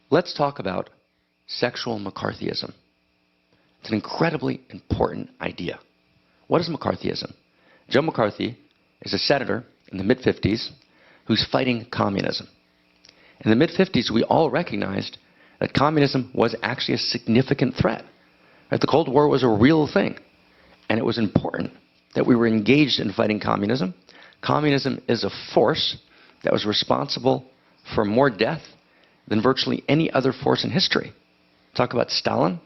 Let's talk about sexual McCarthyism. It's an incredibly important idea. What is McCarthyism? Joe McCarthy is a senator in the mid-50s who's fighting communism. In the mid-50s, we all recognized that communism was actually a significant threat. Right? The Cold War was a real thing, and it was important that we were engaged in fighting communism. Communism is a force that was responsible for more death than virtually any other force in history. Talk about Stalin,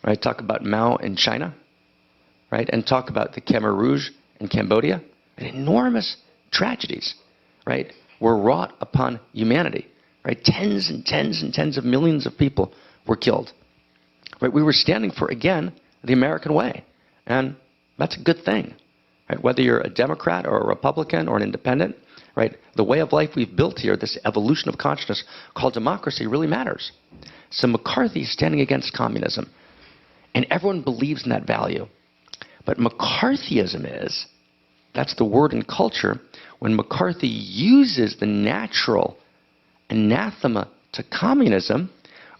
right? Talk about Mao in China, right? And talk about the Khmer Rouge in Cambodia. And enormous tragedies, right, were wrought upon humanity, right? Tens and tens and tens of millions of people were killed. Right? We were standing for, again, the American way. And that's a good thing. Right? Whether you're a Democrat or a Republican or an independent, right? The way of life we've built here, this evolution of consciousness called democracy, really matters. So McCarthy is standing against communism. And everyone believes in that value. But McCarthyism is, that's the word in culture, when McCarthy uses the natural anathema to communism,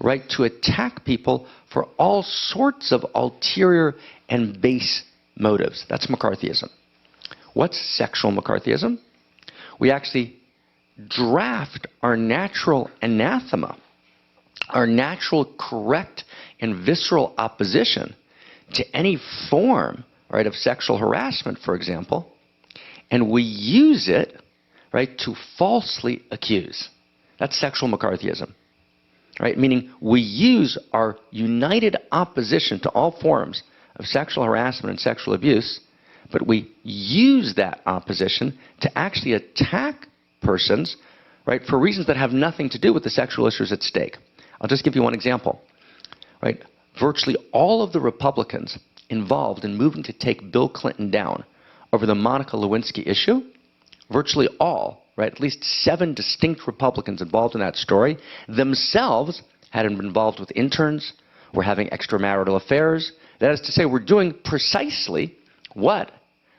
right, to attack people for all sorts of ulterior and base motives. That's McCarthyism. What's sexual McCarthyism? We actually draft our natural anathema, our natural correct and visceral opposition to any form, right, of sexual harassment, for example, and we use it, right, to falsely accuse. That's sexual McCarthyism. Right? Meaning we use our united opposition to all forms of sexual harassment and sexual abuse, but we use that opposition to actually attack persons, right, for reasons that have nothing to do with the sexual issues at stake. I'll just give you one example. Right? Virtually all of the Republicans involved in moving to take Bill Clinton down over the Monica Lewinsky issue, virtually all, right, at least 7 distinct Republicans involved in that story, themselves had been involved with interns, were having extramarital affairs. That is to say, we're doing precisely what,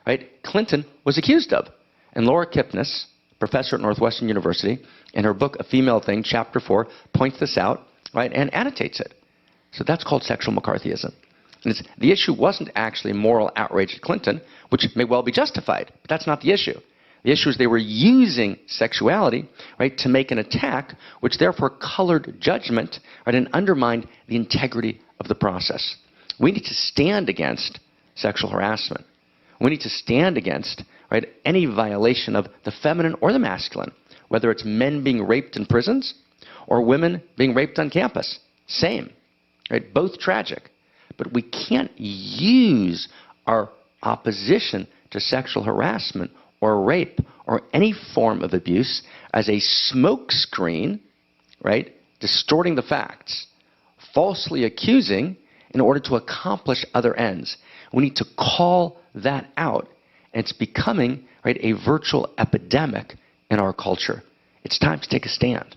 right, Clinton was accused of. And Laura Kipnis, professor at Northwestern University, in her book, A Female Thing, Chapter 4, points this out, right, and annotates it. So that's called sexual McCarthyism. And the issue wasn't actually moral outrage at Clinton, which may well be justified, but that's not the issue. The issue is they were using sexuality, right, to make an attack, which therefore colored judgment, right, and undermined the integrity of the process. We need to stand against sexual harassment. We need to stand against, right, any violation of the feminine or the masculine, whether it's men being raped in prisons or women being raped on campus. Same, right? Both tragic. But we can't use our opposition to sexual harassment or rape or any form of abuse as a smokescreen, right, distorting the facts, falsely accusing in order to accomplish other ends. We need to call that out, and it's becoming, right, a virtual epidemic in our culture. It's time to take a stand.